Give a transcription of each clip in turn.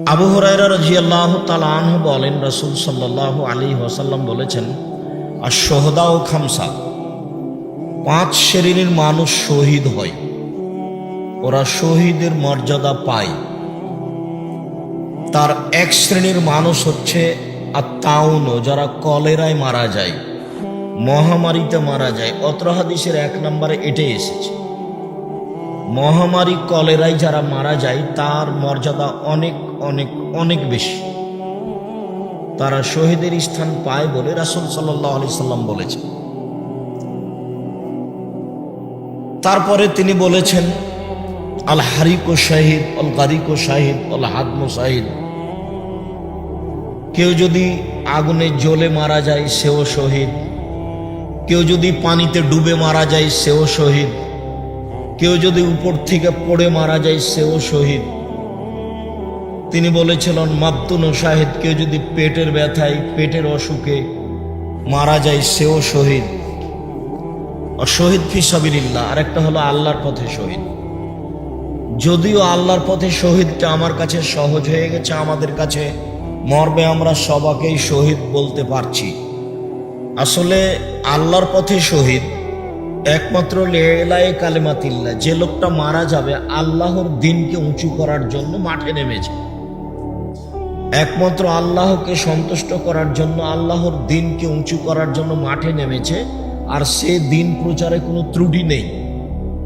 আবু হুরায়রা রাদিয়াল্লাহু তাআলা আনহু বলেন, রাসূল সাল্লাল্লাহু আলাইহি ওয়াসাল্লাম বলেছেন, আশ-শুহাদাউ খামসা, 5 শ্রেণীর মানুষ শহীদ হয়, ওরা শহীদের মর্যাদা পায়। তার এক শ্রেণীর মানুষ হচ্ছে আত-তাউন, যারা কলেরায় মারা যায়, মহামারীতে মারা যায়। অত্র হাদিসের 1 নম্বরে এটাই এসেছে। মহামারী কলেরায় যারা মারা যায় তার মর্যাদা অনেক অনেক অনেক বেশি, তারা শহীদের স্থান পায় বলে রাসূল সাল্লাল্লাহু আলাইহি সাল্লাম বলেছেন। তারপরে তিনি বলেছেন, আল হারিকু শাহিদ, আল গারিকু শাহিদ, আল হাদমু শাহিদ। কেউ যদি আগুনে জ্বলে মারা যায় সেও শহীদ, কেউ যদি পানিতে ডুবে মারা যায় সেও শহীদ, কেউ যদি উপর থেকে পড়ে মারা যায় সেও শহীদ। তিনি বলেছিলেন মাবতুন শাহিদ, কেউ যদি পেটের ব্যথায় পেটের অসুখে মারা যায় সেও শহীদ। শহীদ ফি সাবিলিল্লাহ, আর একটা হলো আল্লাহর পথে শহীদ। যদিও আল্লাহর পথে শহীদটা আমার কাছে সহজ হয়ে গেছে, আমাদের কাছে মর্মে আমরা সবাকেই শহীদ বলতে পারছি। আসলে আল্লাহর পথে শহীদ একমাত্র লা কালিমাতিল্লাহ, যে লোকটা মারা যাবে আল্লাহর দ্বীনকে উঁচু করার জন্য মাঠে নেমেছে, একমাত্র আল্লাহকে সন্তুষ্ট করার জন্য, আল্লাহর দ্বীনকে উঁচু করার জন্য মাঠে নেমেছে, আর সে দ্বীন প্রচারে কোনো ত্রুটি নেই।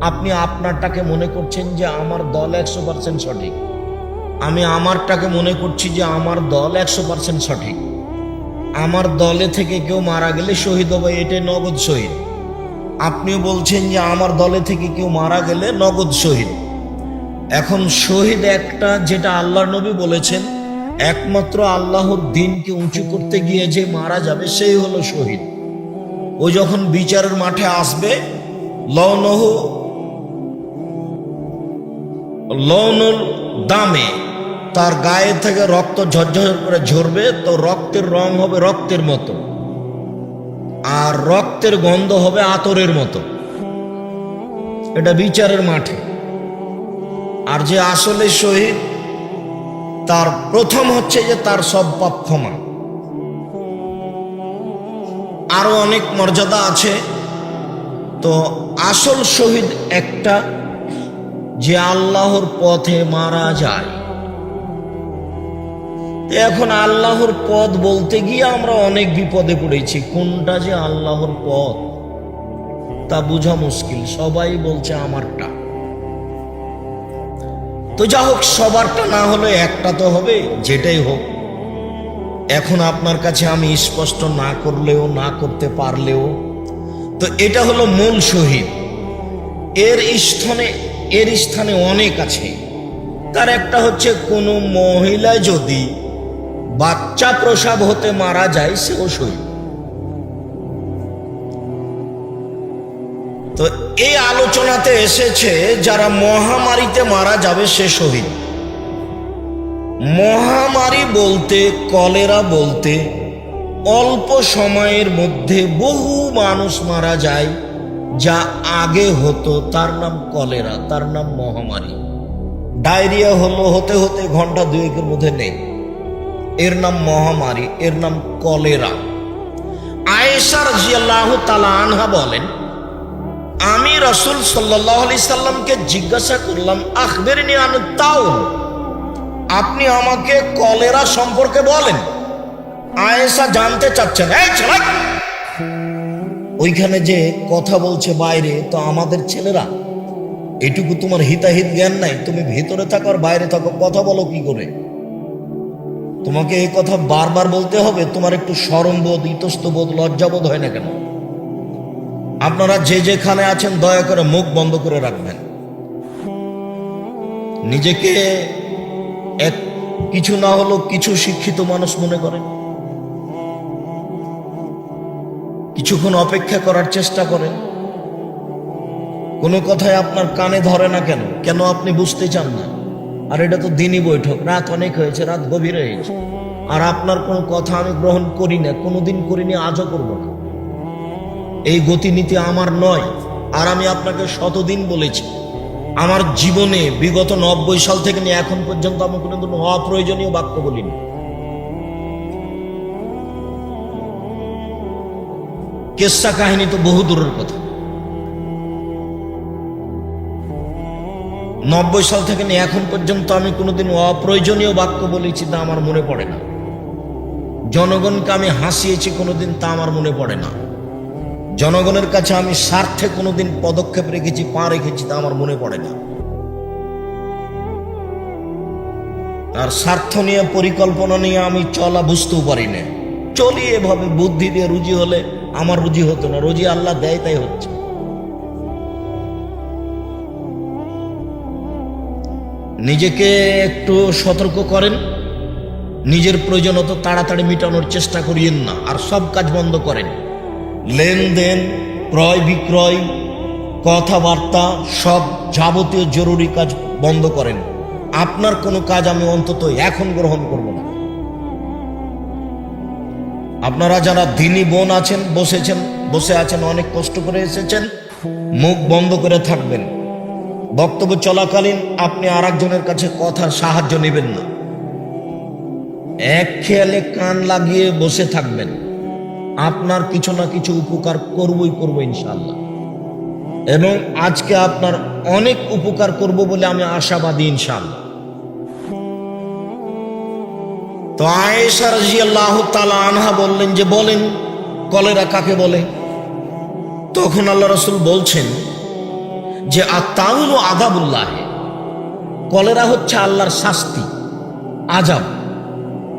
আপনি আপনারটাকে মনে করছেন যে আমার দল 100% সঠিক, আমি আমারটাকে মনে করছি যে আমার দল 100% সঠিক। আমার দলে থেকে কেউ মারা গেলে শহীদ হবে, এটাই নগদ শহীদ। আপনিও বলছেন যে আমার দলে থেকে কেউ মারা গেলে নগদ শহীদ। এখন শহীদ একটা, যেটা আল্লাহর নবী বলেছেন, একমাত্র আল্লাহর দ্বীনকে উঁচু করতে গিয়ে যে মারা যাবে সেই হলো শহীদ। ও যখন বিচারের মাঠে আসবে, লৌনুল দামে, তার গায়ে থেকে রক্ত ঝরঝর করে ঝরবে, তো রক্তের রং হবে রক্তের মতো, আর রক্তের গন্ধ হবে আতরের মতো। এটা বিচারের মাঠে। আর যে আসলে শহীদ, তার প্রথম হচ্ছে যে তার সব পাপ ক্ষমা। আরো অনেক মর্যাদা আছে। তো আসল শহীদ একটা, যে আল্লাহর পথে মারা যায়। এখন আল্লাহর পথ বলতে গিয়ে আমরা অনেক বিপদে পড়েছি। কোনটা যে আল্লাহর পথ তা বোঝা মুশকিল। সবাই বলছে আমারটা। তো যা হোক, সবারটা না হলে একটা তো হবে, যেটাই হোক। এখন আপনার কাছে আমি স্পষ্ট না করলেও, না করতে পারলেও, তো এটা হলো মূল শহীদ। এর স্থানে অনেক আছে। তার একটা হচ্ছে, কোনো মহিলা যদি বাচ্চা প্রসব হতে মারা যায় সেও শহীদ। তো এই আলোচনাতে এসেছে যারা মহামারীতে মারা যাবে সে শহীদ। মহামারী বলতে, কলেরা বলতে, অল্প সময়ের মধ্যে বহু মানুষ মারা যায়, যা আগে হতো তার নাম কলেরা, তার নাম মহামারী। ডায়রিয়া হতে হতে ঘন্টা 2-এর মধ্যে নেই, এর নাম মহামারী, এর নাম কলেরা। আয়েশা রাদিয়াল্লাহু তাআলা আনহা বলেন, আমি রাসূল সাল্লাল্লাহু আলাইহি সাল্লামকে জিজ্ঞাসা করলাম, আখবিরনি আন তাউন, আপনি আমাকে কলেরা সম্পর্কে বলেন। আয়েশা জানতে চাচ্ছেন, এই ছেলে, ওইখানে যে কথা বলছে বাইরে, তো আমাদের ছেলেরা, এটুকু তোমার হিতাহিত জ্ঞান নাই? তুমি ভিতরে থাকো আর বাইরে থাকো, কথা বলো কি করে? তোমাকে এই কথা বারবার বলতে হবে? তোমার একটু শরমবোধ, ইতস্তবোধ, লজ্জাবোধ হয় না কেন? আপনারা যে যেখানে আছেন দয়া করে মুখ বন্ধ করে রাখবেন। নিজেকে কিছু না হলো কিছু শিক্ষিত মানুষ মনে করেন, কিছুক্ষণ অপেক্ষা করার চেষ্টা করেন। কোনো কথায় আপনার কানে ধরে না কেন? কেন আপনি বুঝতে চান না? আর এটা তো দিনই বৈঠক, রাত অনেক হয়েছে, রাত গভীর হয়েছে, আর আপনার কোনো কথা আমি গ্রহণ করি না, কোনোদিন করিনি, আজও করব না। এই গতিনীতি আমার নয়। আর আমি আপনাকে শতদিন বলেছি, আমার জীবনে বিগত 90 সাল থেকে নিয়ে এখন পর্যন্ত আমি কোনোদিন অপ্রয়োজনীয় বাক্য বলিনি। কেসা কাহিনী তো বহু দূরের কথা। 90 সাল থেকে নিয়ে এখন পর্যন্ত আমি কোনোদিন অপ্রয়োজনীয় বাক্য বলেছি তা আমার মনে পড়ে না। জনগণকে আমি হাসিয়েছি কোনোদিন তা আমার মনে পড়ে না। জনগণের কাছে আমি স্বার্থে কোনোদিন পদক্ষেপ রেখেছি, পা রেখেছি তা আমার মনে পড়ে না। আর স্বার্থ নিয়ে পরিকল্পনা নিয়ে আমি চলা বুঝতেও পারি না। চলি এভাবে, বুদ্ধি দিয়ে রুজি হলে আমার রুজি হতো না, রুজি আল্লাহ দেয় তাই হচ্ছে। নিজেকে একটু সতর্ক করেন, নিজের প্রয়োজন অত তাড়াতাড়ি মিটানোর চেষ্টা করিয়েন না। আর সব কাজ বন্ধ করেন, লেনদেন, ক্রয় বিক্রয়, কথাবার্তা, সব যাবতীয় জরুরি কাজ বন্ধ করেন। আপনার কোনো কাজ আমি অন্তত এখন গ্রহণ করব না। আপনারা যারা দিনী বোন আছেন, বসে আছেন, অনেক কষ্ট করে এসেছেন, মুখ বন্ধ করে থাকবেন। বক্তব্য চলাকালীন আপনি আর একজনের কাছে কথার সাহায্য নেবেন না। এক খেয়ালে কান লাগিয়ে বসে থাকবেন। আপনার কিছু না কিছু উপকার করব ইনশাআল্লাহ। এবং আজকে আপনার অনেক উপকার করব বলে আমি আশাবাদী ইনশাআল্লাহ। তো আয়েশা রাদিয়াল্লাহু তাআলা আনহা বললেন যে, বলেন কলেরা কাকে বলে? তখন আল্লাহ রাসূল বলছেন যে আত-তাউলু আযাবুল্লাহ, কলেরা হচ্ছে আল্লাহর শাস্তি, আযাব।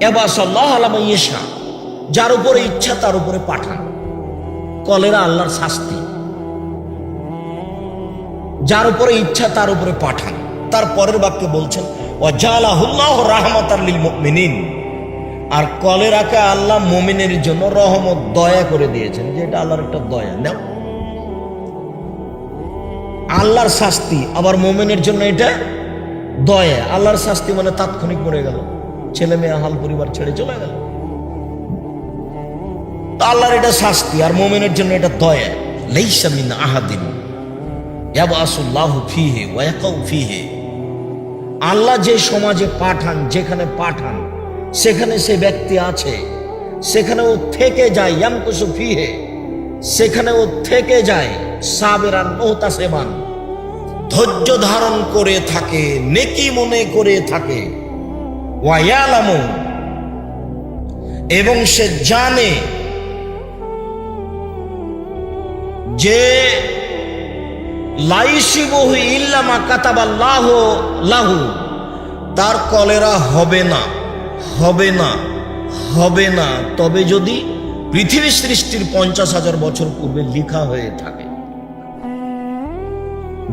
ইয়াবাসাল্লাহু আলা মান ইয়াশা, যার উপরে ইচ্ছা তার উপরে পাঠান। কলেরা আল্লাহর শাস্তি, যার উপরে ইচ্ছা তার উপরে পাঠান। তার পরের বাক্যে বলছেন ওয়া জালাহুল্লাহু রাহমাতাল লিল মুমিনিন, আর কলেরাকে আল্লাহ মুমিনের জন্য রহমত, দয়া করে দিয়েছেন, যে এটা আল্লাহর একটা দয়া। না, আল্লাহর শাস্তি আবার মুমিনের জন্য এটা দয়া। আল্লাহর শাস্তি মানে তাৎক্ষণিক মরে গেল, ছেলে মেয়ে হাল পরিবার ছেড়ে চলে গেল, আল্লাহর এটা শাস্তি, আর মুমিনের জন্য এটা দয়া। লাইসা মিন আহাদিন ইয়াবাসুল্লাহু ফীহি ওয়া ইয়াকাউ ফীহি, আল্লাহ যে সমাজে পাঠান, যেখানে পাঠান সেখানে সে ব্যক্তি আছে, সেখানে ও থেকে যায়। ইয়ামকুসু ফীহি, সেখানে ও থেকে যায়। সাবিরান মুহতাসিবান, ধৈর্য ধারণ করে থাকে, নেকি মনে করে থাকে। ওয়া ইয়ালামু, এবং সে জানে যে লাইসিবহু ইল্লা মা কাতাবাল্লাহু লাহু, তার কলেরা হবে না, হবে না, হবে না, তবে যদি পৃথিবী সৃষ্টির 50,000 বছর পূর্বে লেখা হয়ে থাকে।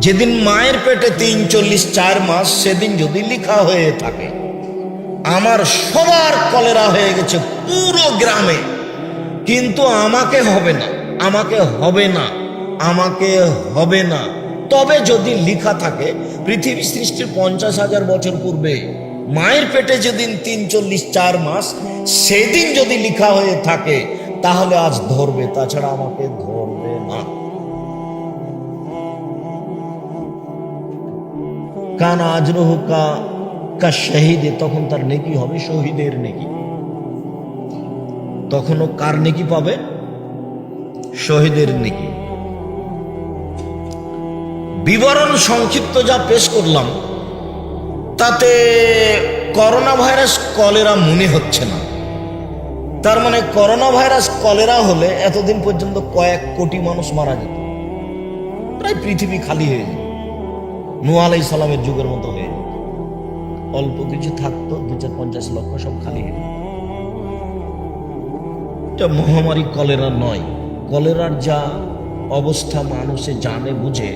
যেদিন মায়ের পেটে 3-4 মাস, সেদিন যদি লেখা হয়ে থাকে। আমার সবার কলেরা হয়ে গেছে পুরো গ্রামে, কিন্তু আমাকে হবে না, আমাকে হবে না, আমাকে হবে না। তবে যদি লেখা থাকে পৃথিবী সৃষ্টির 50,000 বছর পূর্বে, মায়ের পেটে যেদিন 3-4 মাস, সেদিন যদি লেখা হয়ে থাকে, তাহলে আজ ধরবে, তাছাড়া আমাকে ধরবে না। কানা আজরুহু কা শহীদে, তখন তার নেকি হবে শহীদের নেকি। তখনও কার নেকি পাবে? শহীদের নেকি। বিবরণ সংক্ষিপ্ত যা পেশ করলাম, তাতে করোনা ভাইরাস কলেরা মনে হচ্ছে না। তার মানে করোনা ভাইরাস কলেরা হলে এতদিন পর্যন্ত কয়েক কোটি মানুষ মারা যেত, প্রায় পৃথিবী খালি হয়ে যেত, নূহ আলাইহিস সালামের যুগের মতো হয়ে যেত। অল্প কিছু থাকতো, 250 লক্ষ, সব খালি হয়ে যেত। এটা মহামারী কলেরা নয়। কলেরার যা অবস্থা মানুষে জানে বুঝে,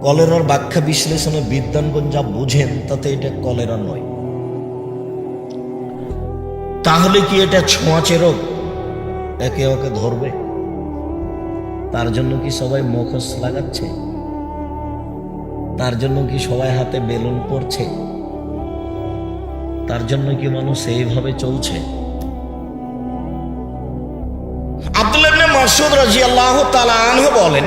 কলেরার ব্যাখ্যা বিশ্লেষণে বিদ্বানগণ যা বুঝেন, তাতে এটা কলেরা নয়। তাহলে কি এটা ছোঁয়াচে রোগ? একে ওকে ধরবে? তার জন্য কি সবাই মুখোশ লাগাচ্ছে? তার জন্য কি সবাই হাতে বেলুন পড়ছে? তার জন্য কি মানুষ এইভাবে চলছে? আব্দুল্লাহ ইবনে মাসউদ রাদিয়াল্লাহু তাআলা আনহু বলেন,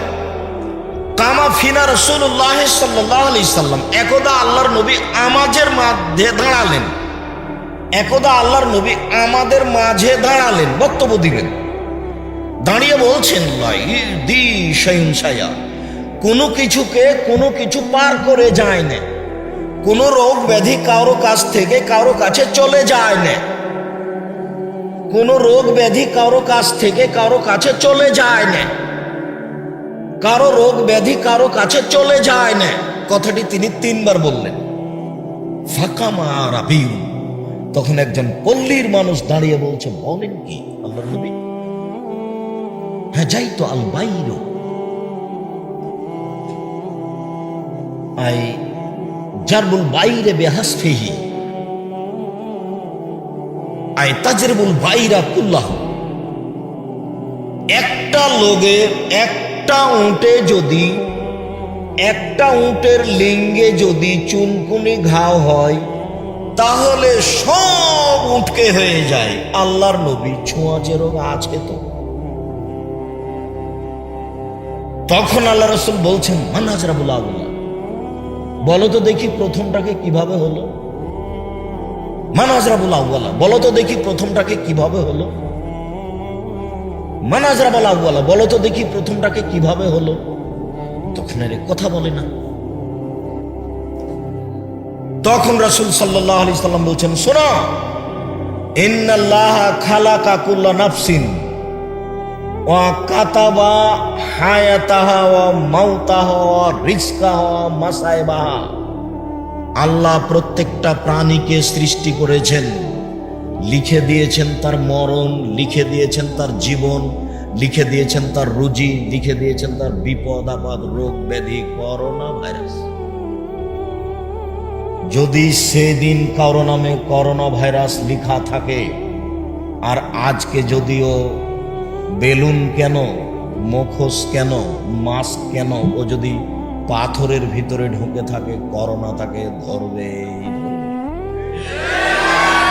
কামা ফিনা রাসূলুল্লাহ সাল্লাল্লাহু আলাইহি সাল্লাম, একদা আল্লাহর নবী আমাদের মাঝে দাঁড়ালেন, একদা আল্লাহর নবী আমাদের মাঝে দাঁড়ালেন, বক্তব্য দিলেন। দাঁড়িয়ে বলছেন, দি শাইউন শাইয়া, কোনো কিছুকে কোনো কিছু পার করে যায় না, কোনো রোগ ব্যাধি কারো কাছ থেকে কারো কাছে চলে যায় না, কোনো রোগ ব্যাধি কারো কাছ থেকে কারো কাছে চলে যায় না, কারো রোগ ব্যাধি কারো কাছে চলে যায় না। কথাটি তিনি 3 বার বললেন। ফাকামা রাবিউ, তখন একজন পল্লীর মানুষ দাঁড়িয়ে বলছে, বলেন কি আল্লাহর নবী? হ্যাঁ, যাই তো আল বাইরো আই জারবুল বাইরে বেহাসফিহি আই তাজরিবুল বাইরা কুল্লাহ। একটা লোকের একটা উঁটে যদি, একটা উঁটের লিঙ্গে যদি চুনকুনি ঘাও হয়, তাহলে সব উঠকে হয়ে যায়। আল্লাহর নবী, ছোঁয়াচে রোগ আছে তো? তখন আল্লাহ রাসূল বলছেন, মান আজরাবুল আউয়ালা, বলো তো দেখি প্রথমটাকে কিভাবে হলো? মান আজরাবুল আউয়ালা, বলো তো দেখি প্রথমটাকে কিভাবে হলো? মান আজরাবুল আউয়ালা, বলো তো দেখি প্রথমটাকে কিভাবে হলো? তখন এর কথা বলে না। তখন রাসূল সাল্লাল্লাহু আলাইহি সাল্লাম বলছেন, শোনো, ইন্নাল্লাহা খালাকা কুল্লা নাফসিন ওয়া কাতাবা হায়াতাহা ওয়া মাউতাহা ওয়া রিজকাহা ওয়া মাসাইবাহা। আল্লাহ প্রত্যেকটা প্রাণীকে সৃষ্টি করেছেন, লিখে দিয়েছেন তার মরণ, লিখে দিয়েছেন তার জীবন, লিখে দিয়েছেন তার রুজি, লিখে দিয়েছেন তার বিপদ আপদ, রোগ ব্যাধি, করোনা ভাইরাস। যদি সেদিন কারো নামে করোনা ভাইরাস লেখা থাকে, আর আজকে যদিও বেলুন কেন, মুখোশ কেন, মাস্ক কেন, ও যদি পাথরের ভিতরে ঢুকে থাকে, করোনা তাকে ধরবে।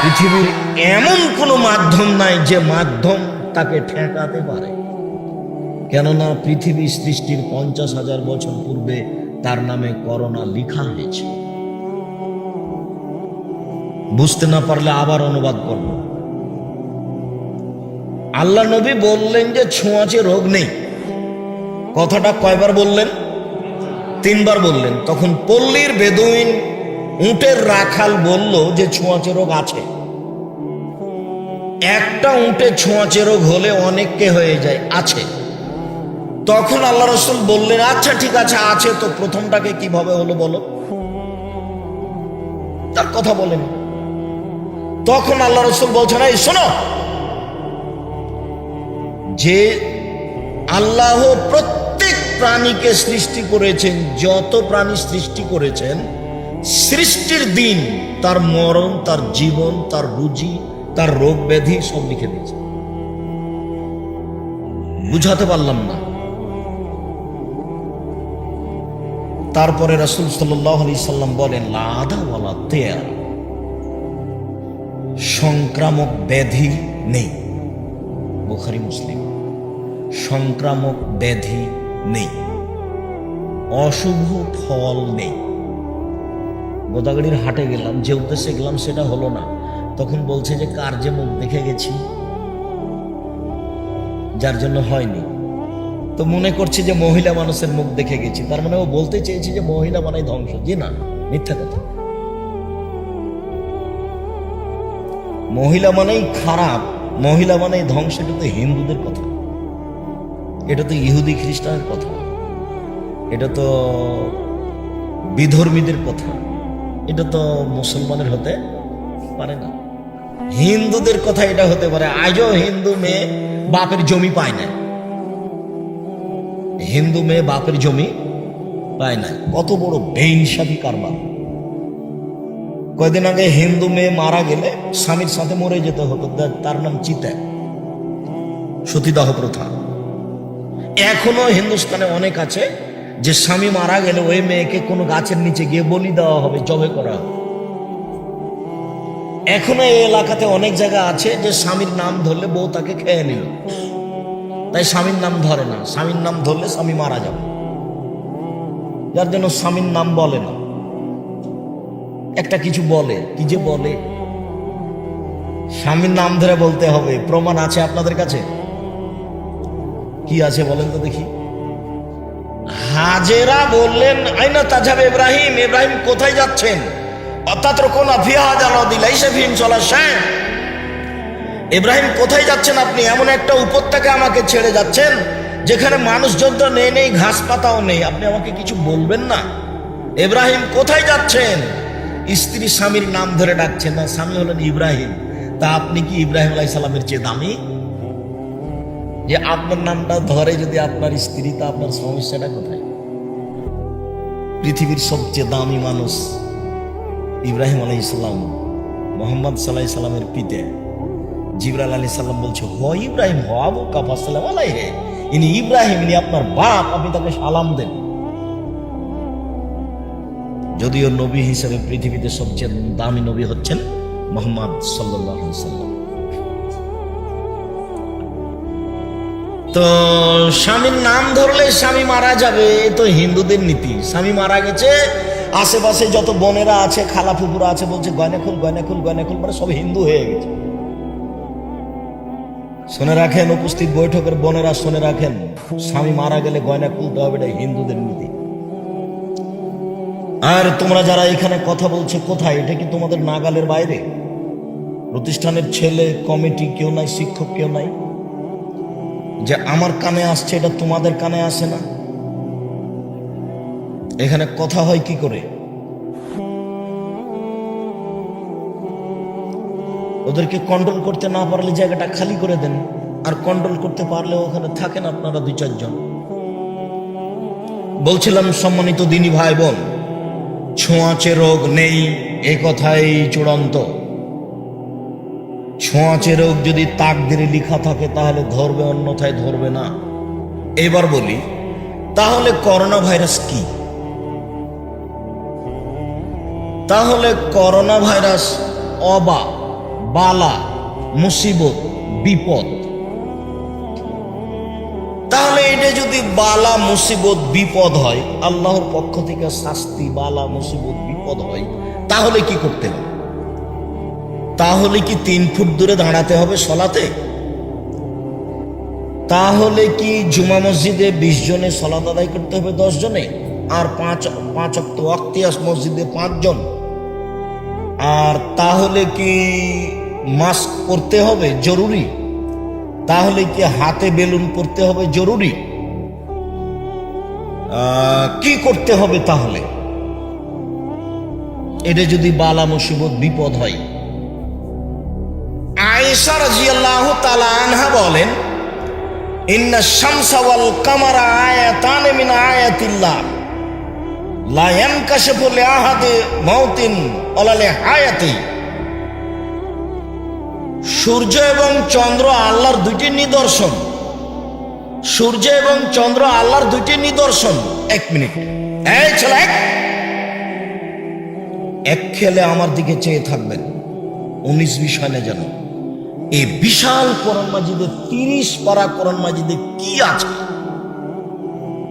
পৃথিবীর এমন কোনো মাধ্যম নাই যে মাধ্যম তাকে ঠেকাতে পারে, কেননা পৃথিবী সৃষ্টির 50,000 বছর পূর্বে তার নামে করোনা লেখা হয়েছে। বুঝতে না পারলে আবার অনুবাদ করব। আল্লাহ নবী বললেন যে ছোঁয়াচে রোগ নেই। কথাটা কয়বার বললেন? 3 বার বললেন। তখন পল্লীর বেদুইন উটের রাখাল বলল যে ছোঁয়াচে রোগ আছে। একটা উটে ছোঁয়াচে রোগ হলে অনেককে হয়ে যায়, আছে। তখন আল্লাহ রাসূল বললেন, আচ্ছা ঠিক আছে, আছে তো প্রথমটাকে কিভাবে হলো বলো? তার কথা বলেন। তখন আল্লাহ রাসূল বলছেন, এই শোনো, যে আল্লাহ প্রত্যেক প্রাণীকে সৃষ্টি করেছেন, যত প্রাণী সৃষ্টি করেছেন, সৃষ্টির দিন তার মরণ, তার জীবন, তার রুজি, তার রোগ ব্যাধি সব লিখে দিয়েছে। বুঝাতে পারলাম না? তারপরে রাসূল সাল্লাল্লাহু আলাইহি সাল্লাম বলেন, লা আদা ওয়ালা তেয়া, সংক্রামক ব্যাধি নেই। বুখারী মুসলিম। সংক্রামক ব্যাধি নেই, অশুভ ফল নেই। গোদাগাড়ির হাটে গেলাম, যে উদ্দেশ্যে গেলাম সেটা হলো না। তখন বলছে যে কার যে মুখ দেখে গেছি, যার জন্য হয়নি। তো মনে করছে যে মহিলা মানুষের মুখ দেখে গেছি, তার মানে ও বলতে চেয়েছে যে মহিলা মানে ধ্বংস। জি না, মিথ্যা কথা। মহিলা মানেই খারাপ, মহিলা মানেই ধ্বংস, এটা তো হিন্দুদের কথা, এটা তো ইহুদি খ্রিস্টানের কথা, এটা তো বিধর্মীদের কথা, এটা তো মুসলমানের হতে পারে না। হিন্দুদের কথা এটা হতে পারে। আজও হিন্দু মেয়ে বাপের জমি পায় না, হিন্দু মেয়ে বাপের জমি পায় না। কত বড় বেইনসাফি কারবার। কয়দিন আগে হিন্দু মেয়ে মারা গেলে স্বামীর সাথে মরে যেতে হতো, তার নাম চিতা, সতীদাহ প্রথা। এখনো হিন্দুস্তানে অনেক আছে যে স্বামী মারা গেলে ওই মেয়েকে কোনো গাছের নিচে গিয়ে বলি দেওয়া হবে, জবে করা হবে। এখনো এই এলাকাতে অনেক জায়গা আছে যে স্বামীর নাম ধরলে বউ তাকে খেয়ে নিল, তাই স্বামীর নাম ধরে না। স্বামীর নাম ধরলে স্বামী মারা যাবে। যার জন্য স্বামীর নাম বলে না, একটা কিছু বলে, কি যে বলে, স্বামীর নাম ধরে বলতে হবে। প্রমাণ আছে আপনাদের কাছে? কি আছে বলেন তো দেখি। হাজেরা বললেন, আইনা তাজাবে ইব্রাহিম, ইব্রাহিম কোথায় যাচ্ছেন? অর্থাৎ কোন ইব্রাহিম কোথায় যাচ্ছেন আপনি? এমন একটা উপত্যকা আমাকে ছেড়ে যাচ্ছেন যেখানে মানুষজন তো নেই, নেই ঘাস পাতাও নেই, আপনি আমাকে কিছু বলবেন না? ইব্রাহিম কোথায় যাচ্ছেন? স্ত্রী স্বামীর নাম ধরে ডাকছেন না, স্বামী হলেন ইব্রাহিম। তা আপনি কি ইব্রাহিম আলাইহিস সালামের চেয়ে দামি? যে আপনার নামটা ধরে যদি আপনার স্ত্রী, তা আপনার সমস্যাটা কোথায়? পৃথিবীর সবচেয়ে দামি মানুষ ইব্রাহিম আলাইহিস সালাম, মোহাম্মদ সাল্লাল্লাহু আলাইহি সাল্লামের পিতা। জিবরাইল আলাইহিস সালাম বলছে, হ ইব্রাহিম, হ আবু কাফা সালাম আলাইহি, ইনি ইব্রাহিম, ইনি আপনার বাপ, আপনি তাকে সালাম দেন। যদিও নবী হিসেবে পৃথিবীতে সবচেয়ে দামি নবী হচ্ছেন মুহাম্মদ সাল্লাল্লাহু আলাইহি সাল্লাম। তো স্বামীর নাম ধরলে স্বামী মারা যাবে, এ তো হিন্দুদের নীতি। স্বামী মারা গেছে, আশেপাশে যত বোনেরা আছে, খালা ফুপুরা আছে, বলছে গয়না খুল, গয়না খুল, গয়না খুল, মানে সব হিন্দু হয়ে গেছে। শুনে রাখেন, উপস্থিত বৈঠকের বোনেরা শুনে রাখেন, স্বামী মারা গেলে গয়না খুলতে হবে, এটা হিন্দুদের নীতি। আর তোমরা যারা এখানে কথা বলছে, কোথায়? এটা কি তোমাদের নাগালের বাইরে? প্রতিষ্ঠানের ছেলে, কমিটি কেউ নাই, শিক্ষক কেউ নাই? যে আমার কানে আসছে এটা তোমাদের কানে আসে না? এখানে কথা হয় কি করে? ওদেরকে কন্ট্রোল করতে না পারলে জায়গাটা খালি করে দেন, আর কন্ট্রোল করতে পারলে ওখানে থাকেন আপনারা 2-4 জন। বলছিলাম সম্মানিত দিনী ভাই বোন, ছোঁয়াচে রোগ নেই এ কথাই চূড়ান্ত। ছোঁয়াচে রোগ যদি তাকদিরে লেখা থাকে তাহলে ধরবে, অন্যথায় ধরবে না। এবার বলি, তাহলে করোনা ভাইরাস কি? তাহলে করোনা ভাইরাস অবা, বালা, মুসিবত, বিপদ। তাহলে এটা যদি বালা, মুসিবত, বিপদ হয়, আল্লাহর পক্ষ থেকে শাস্তি, বালা, মুসিবত, বিপদ হয়, তাহলে কি করতে হবে? তাহলে কি 3 ফুট দূরে দাঁড়াতে হবে সলাতে? তাহলে কি জুমা মসজিদে 20 জনে সলাত আদায় করতে হবে 10 জনে? আর 5 ওয়াক্ত ওয়াক্তিয়াস মসজিদে 5 জন? আর তাহলে কি মাস্ক পরতে হবে জরুরি? তাহলে কি হাতে বেলুন পরতে হবে জরুরি? কি করতে হবে তাহলে? এটা যদি বালা, মুসিবত, বিপদ হয়। আয়েশা রাদিয়াল্লাহু তাআলা আনহা বলেন, ইন্না শামসা ওয়াল কামারা আয়াতান মিন আয়াতিল্লাহ লা ইয়ানকাশিফু লিআহাদি মাউতিন ওয়ালা লিহায়াতি। সূর্য এবং চন্দ্র আল্লাহর 2টি নিদর্শন। সূর্য এবং চন্দ্র আল্লাহর 2টি নিদর্শন। 1 মিনিট, এই ছেলে, এক খেলে আমার দিকে চেয়ে থাকবেন, 19 বিষয় না যেন। এই বিশাল কোরআন মাজিদে 30 পারা কোরআন মাজিদে কি আছে?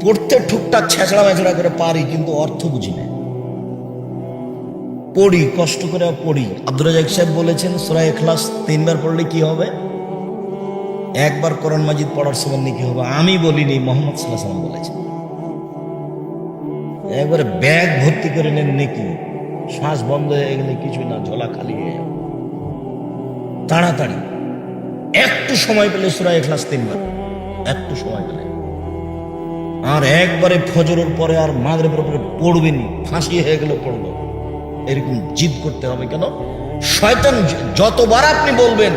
পড়তে টুকটাক ছেঁচড়া মেচড়া করে পারি, কিন্তু অর্থ বুঝি না। পড়ি, কষ্ট করে পড়ি। আব্দুর রাজ্জাক সাহেব বলেছেন সূরা ইখলাস 3 বার পড়লে কি হবে? 1 বার কোরআন মাজিদ পড়ার সমান নাকি হবে। আমি বলিনি, মুহাম্মদ সাল্লাল্লাহু আলাইহি ওয়াসাল্লাম বলেছেন। একবারে ব্যাগ ভর্তি করে নেন নাকি, শ্বাস বন্ধ হয়ে গেলে কিছুই না, ঝোলা খালি হয়ে যাবে। তাড়াতাড়ি একটু সময় পেলে সূরা ইখলাস 3 বার, একটু সময় পেলে। আর একবারে ফজরের পরে আর মাগরিবের পরে পড়বেনি, ফাঁসি হয়ে গেলে পড়বো, এরকম জিদ করতে হবে। কেন? শয়তান যতবার আপনি বলবেন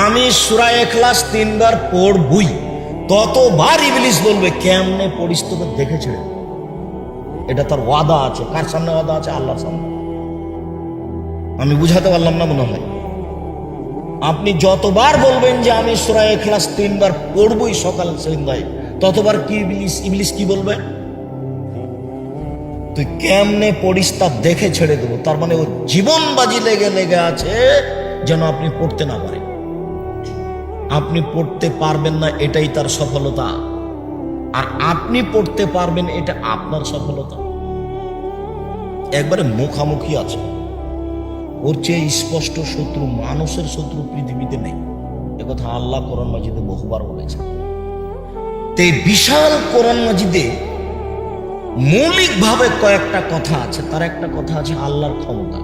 আমি সূরা ইখলাস 3 বার পড়বই, ততবার ইবলিস বলবে কেমনে পড়িস, তোকে দেখেছে। এটা তার ওয়াদা আছে। কার সামনে ওয়াদা আছে? আল্লাহর সামনে। আমি বুঝাতে পারলাম না মনে হয়। আপনি যতবার বলবেন যে আমি সূরা ইখলাস 3 বার পড়বই সকাল সন্ধ্যায়, ততবার কি ইবলিস কি বলবে? তুই কেমনে পড়িস তা দেখে ছেড়ে দেবো। তার মানে ও জীবন বাজি লেগে আছে যেন আপনি পড়তে না পারেন। আপনি পড়তে পারবেন না, এটাই তার সফলতা। আর আপনি পড়তে পারবেন, এটা আপনার সফলতা। একবারে মুখামুখি আছে। ওর চেয়ে স্পষ্ট শত্রু, মানুষের শত্রু পৃথিবীতে নেই। একথা আল্লাহ কোরআন মাজিদে বহুবার বলেছেন। তো এই বিশাল কোরআন মাজিদে মৌলিকভাবে কয়েকটা কথা আছে। তার একটা কথা আছে আল্লাহর ক্ষমতা।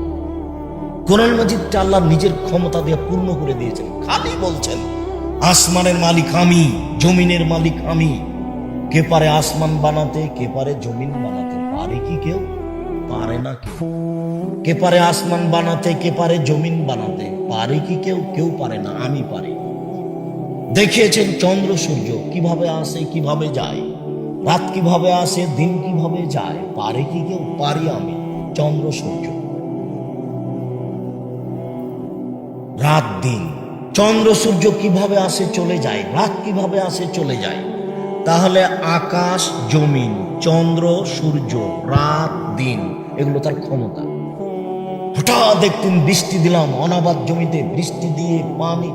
কোরআন মাজিদটা আল্লাহ নিজের ক্ষমতা দিয়ে পূর্ণ করে দিয়েছেন। খালি বলছেন আসমানের মালিক আমি, জমিনের মালিক আমি। কে পারে আসমান বানাতে, কে পারে জমিন বানাতে? পারে কি কেউ? পারে না কেউ। কে পারে আসমান বানাতে, কে পারে জমিন বানাতে? পারে কি কেউ? কেউ পারে না, আমি পারি। দেখিয়েছেন চন্দ্র সূর্য কিভাবে আসে, কিভাবে যায়, রাত কিভাবে আসে, দিন কিভাবে যায়। পারে কি কেউ? পারি আমি, চন্দ্র সূর্য। রাত দিন, চন্দ্র সূর্য কিভাবে আসে চলে যায়, রাত কিভাবে আসে চলে যায়। তাহলে আকাশ, জমিন, চন্দ্র, সূর্য, রাত, দিন, এগুলো তার ক্ষমতা। হঠাৎ একদিন বৃষ্টি দিলাম, অনাবাদ জমিতে বৃষ্টি দিয়ে পানি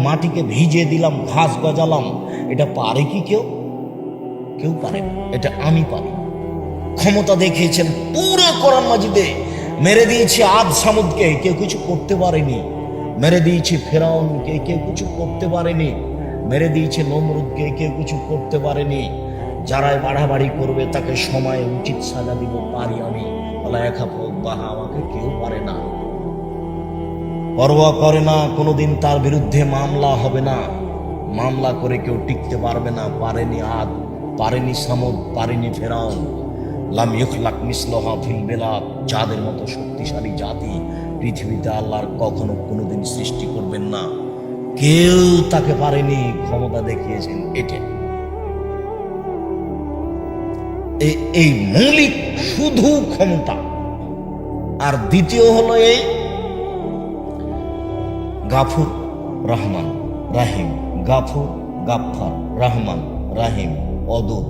মাটিকে ভিজিয়ে দিলাম, ঘাস গজালাম। এটা পারে কি কেউ? কেউ পারে না, এটা আমি পারি। ক্ষমতা দেখিয়েছেন পুরো কোরআন মাজিদে। মেরে দিয়েছি আদ সামুদকে, কেউ কিছু করতে পারেনি। মেরে দিয়েছি ফেরাউনকে, কেউ কিছু করতে পারেনি। মেরে দিয়েছে নমরুদকে, কেউ কিছু করতে পারেনি। যারাই বাড়াবাড়ি করবে তাকে সময়ে উচিত সাজা দিব, পারি আমি। বলা একা হোক বাহা, আমাকে কেউ পারে না। পরোয়া করে না, কোনোদিন তার বিরুদ্ধে মামলা হবে না। মামলা করে কেউ টিকতে পারবে না। পারেনি আদ, পারেনি সামুদ, পারেনি ফেরাউন। লাম ইখলাক মিসলাহা ফিল বিলাদ। যাদের মতো শক্তিশালী জাতি পৃথিবীতে আল্লাহর কখনো কোনোদিন সৃষ্টি করবেন না। কেউ তাকে পারেনি। ক্ষমতা দেখিয়েছেন এটা। এই মৌলিক শুধু ক্ষমতা। আর দ্বিতীয় হলো এই গাফুর, রহমান, রাহিম। গাফুর, গাফফার, রহমান, রাহিম, অদূত,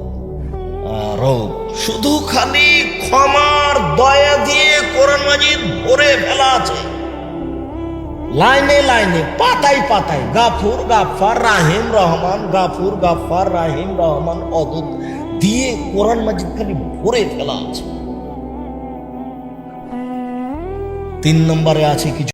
রব। শুধু খালি ক্ষমার দয়া দিয়ে কোরআন মাজিদ ভরে ফেলা আছে। লাইনে লাইনে, পাতায় পাতায় গাফুর, গাফফার, রাহিম, রহমান, গাফুর, গাফফার, রাহিম, রহমান, অদূত দিয়ে কোরআন মাজিদ খালি ভরে ফেলা আছে। 3 নম্বরে আছে কিছু